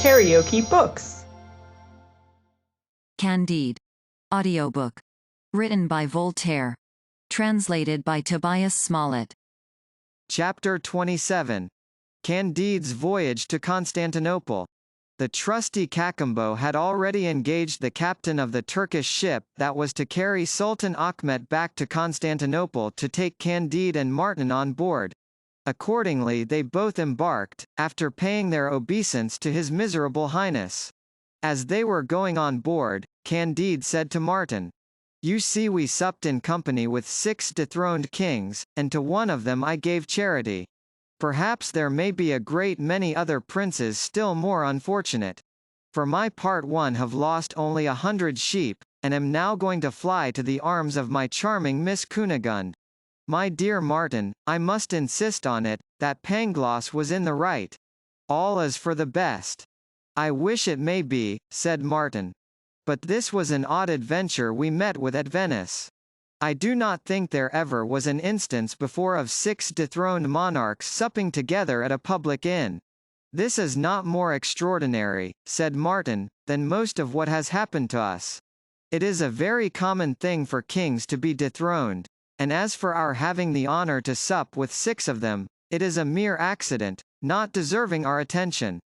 KaraokeBooks. Candide. Audiobook. Written by Voltaire. Translated by Tobias Smollett. Chapter 27. Candide's Voyage to Constantinople. The trusty Cacambo had already engaged the captain of the Turkish ship that was to carry Sultan Ahmet back to Constantinople to take Candide and Martin on board. Accordingly they both embarked, after paying their obeisance to His Miserable Highness. As they were going on board, Candide said to Martin, "You see, we supped in company with 6 dethroned kings, and to one of them I gave charity. Perhaps there may be a great many other princes still more unfortunate. For my part, one have lost only 100 sheep, and am now going to fly to the arms of my charming Miss Cunegonde. My dear Martin, I must insist on it, that Pangloss was in the right. All is for the best." "I wish it may be," said Martin. "But this was an odd adventure we met with at Venice. I do not think there ever was an instance before of 6 dethroned monarchs supping together at a public inn. This is not more extraordinary," said Martin, "than most of what has happened to us. It is a very common thing for kings to be dethroned, and as for our having the honor to sup with 6 of them, it is a mere accident, not deserving our attention."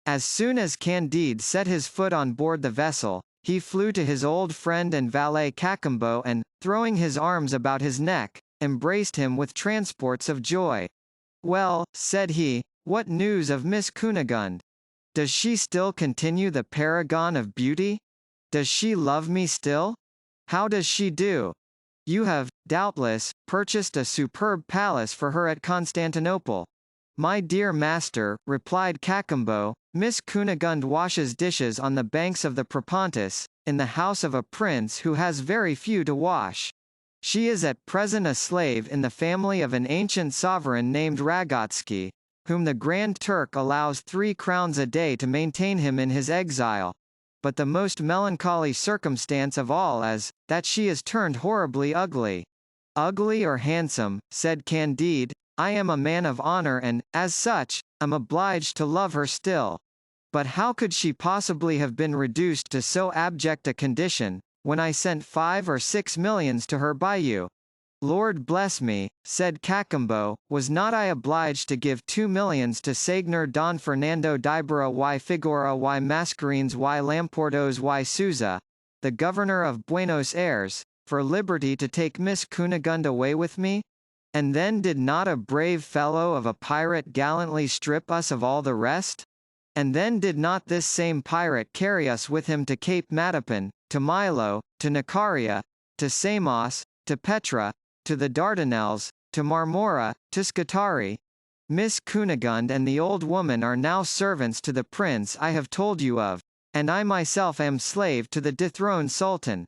As soon as Candide set his foot on board the vessel, he flew to his old friend and valet Cacambo and, throwing his arms about his neck, embraced him with transports of joy. "Well," said he, "what news of Miss Cunegonde? Does she still continue the paragon of beauty? Does she love me still? How does she do? You have, doubtless, purchased a superb palace for her at Constantinople." "My dear master," replied Cacambo, "Miss Cunegonde washes dishes on the banks of the Propontis, in the house of a prince who has very few to wash. She is at present a slave in the family of an ancient sovereign named Ragotsky, whom the Grand Turk allows 3 crowns a day to maintain him in his exile. But the most melancholy circumstance of all is, that she is turned horribly ugly." "Ugly or handsome," said Candide, "I am a man of honor and, as such, am obliged to love her still. But how could she possibly have been reduced to so abject a condition, when I sent 5 or 6 millions to her by you?" "Lord bless me," said Cacambo, "was not I obliged to give 2 millions to Señor Don Fernando d'Ibarra y Figueroa y Mascarenes y Lamportos y Souza, the governor of Buenos Aires, for liberty to take Miss Cunegonde away with me? And then did not a brave fellow of a pirate gallantly strip us of all the rest? And then did not this same pirate carry us with him to Cape Matapan, to Milo, to Nicaria, to Samos, to Petra, to the Dardanelles, to Marmora, to Scutari? Miss Cunegonde and the old woman are now servants to the prince I have told you of, and I myself am slave to the dethroned sultan."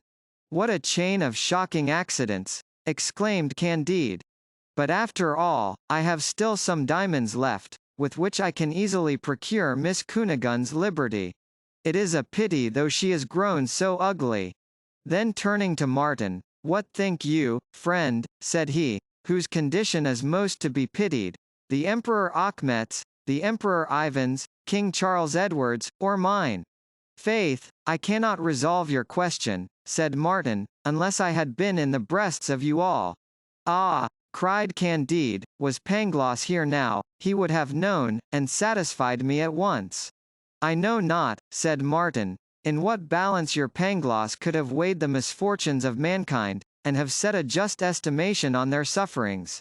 "What a chain of shocking accidents!" exclaimed Candide. "But after all, I have still some diamonds left, with which I can easily procure Miss Cunegonde's liberty. It is a pity though she is grown so ugly." Then turning to Martin, "What think you, friend," said he, "whose condition is most to be pitied, the Emperor Achmet's, the Emperor Ivan's, King Charles Edward's, or mine?" "Faith, I cannot resolve your question," said Martin, "unless I had been in the breasts of you all." "Ah," cried Candide, "was Pangloss here now, he would have known, and satisfied me at once." "I know not," said Martin, "in what balance your Pangloss could have weighed the misfortunes of mankind, and have set a just estimation on their sufferings.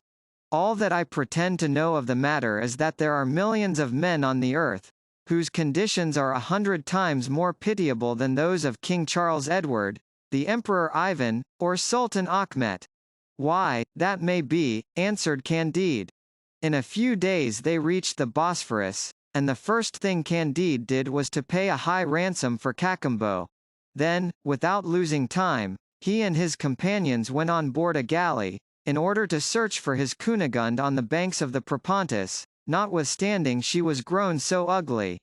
All that I pretend to know of the matter is that there are millions of men on the earth, whose conditions are 100 times more pitiable than those of King Charles Edward, the Emperor Ivan, or Sultan Achmet." "Why, that may be," answered Candide. In a few days they reached the Bosphorus, and the first thing Candide did was to pay a high ransom for Cacambo. Then, without losing time, he and his companions went on board a galley, in order to search for his Cunegonde on the banks of the Propontis, notwithstanding she was grown so ugly.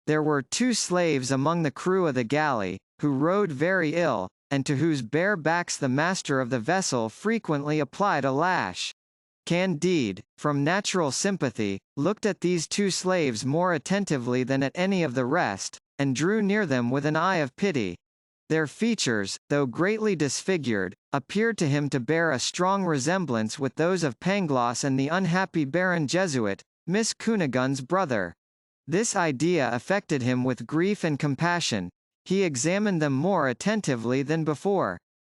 There were 2 slaves among the crew of the galley, who rowed very ill, and to whose bare backs the master of the vessel frequently applied a lash. Candide, from natural sympathy, looked at these two slaves more attentively than at any of the rest, and drew near them with an eye of pity. Their features, though greatly disfigured, appeared to him to bear a strong resemblance with those of Pangloss and the unhappy Baron Jesuit, Miss Cunegonde's brother. This idea affected him with grief and compassion. He examined them more attentively than before.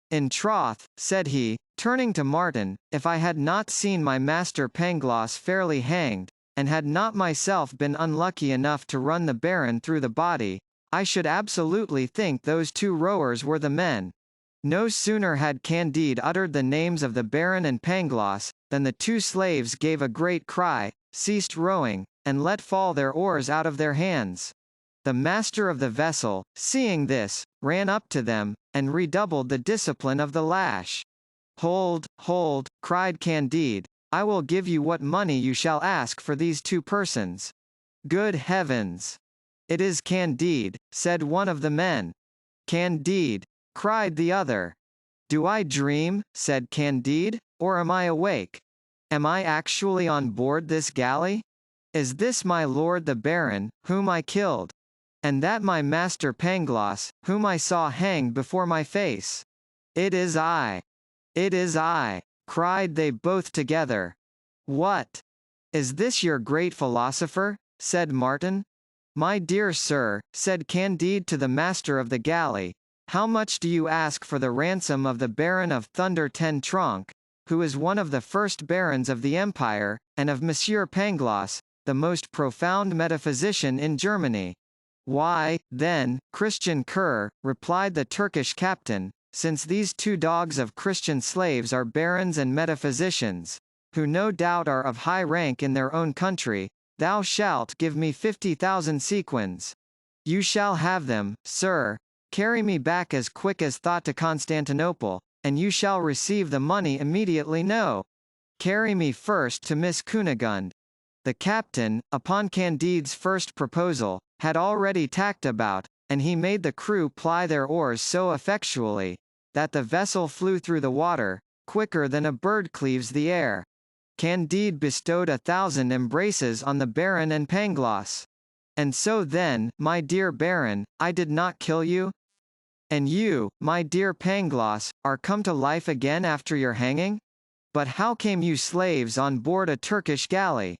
In troth, said he, turning to Martin, if I had not seen my master Pangloss fairly hanged, and had not myself been unlucky enough to run the Baron through the body, I should absolutely think those two rowers were the men. No sooner had Candide uttered the names of the Baron and Pangloss, than the two slaves gave a great cry, ceased rowing, and let fall their oars out of their hands. The master of the vessel, seeing this, ran up to them, and redoubled the discipline of the lash. Hold, hold, cried Candide, I will give you what money you shall ask for these two persons. Good heavens! It is Candide, said one of the men. Candide, cried the other. Do I dream, said Candide, or am I awake? Am I actually on board this galley? Is this my lord the Baron, whom I killed? And that my master Pangloss, whom I saw hanged before my face? It is I. It is I, cried they both together. What? Is this your great philosopher? Said Martin. My dear sir, said Candide to the master of the galley, how much do you ask for the ransom of the Baron of Thunder Ten Tronckh, who is one of the first barons of the empire, and of Monsieur Pangloss, the most profound metaphysician in Germany? Why, then, Christian cur, replied the Turkish captain, since these two dogs of Christian slaves are barons and metaphysicians, who no doubt are of high rank in their own country, thou shalt give me 50,000 sequins. You shall have them, sir. Carry me back as quick as thought to Constantinople, and you shall receive the money immediately. No. Carry me first to Miss Cunegonde. The captain, upon Candide's first proposal, had already tacked about, and he made the crew ply their oars so effectually, that the vessel flew through the water, quicker than a bird cleaves the air. Candide bestowed 1,000 embraces on the Baron and Pangloss. And so then, my dear Baron, I did not kill you? And you, my dear Pangloss, are come to life again after your hanging? But how came you slaves on board a Turkish galley?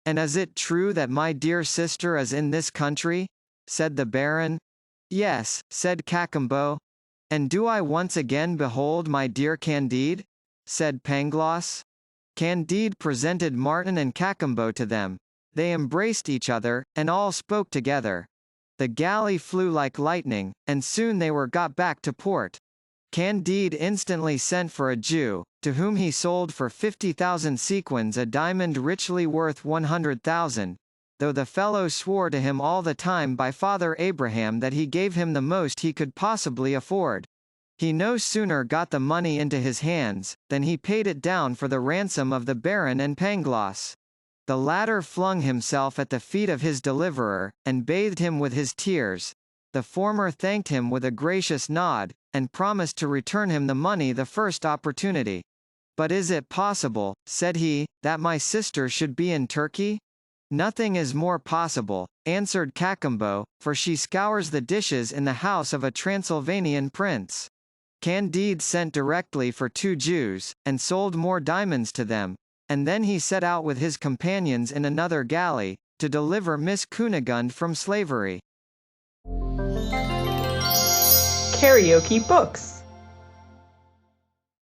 And is it true that my dear sister is in this country? Said the Baron. Yes, said Cacambo. And do I once again behold my dear Candide? Said Pangloss. Candide presented Martin and Cacambo to them. They embraced each other, and all spoke together. The galley flew like lightning, and soon they were got back to port. Candide instantly sent for a Jew, to whom he sold for 50,000 sequins a diamond richly worth 100,000, though the fellow swore to him all the time by Father Abraham that he gave him the most he could possibly afford. He no sooner got the money into his hands, than he paid it down for the ransom of the Baron and Pangloss. The latter flung himself at the feet of his deliverer, and bathed him with his tears. The former thanked him with a gracious nod, and promised to return him the money the first opportunity. But is it possible, said he, that my sister should be in Turkey? Nothing is more possible, answered Cacambo, for she scours the dishes in the house of a Transylvanian prince. Candide sent directly for 2 Jews, and sold more diamonds to them, and then he set out with his companions in another galley, to deliver Miss Cunegonde from slavery. Karaoke Books.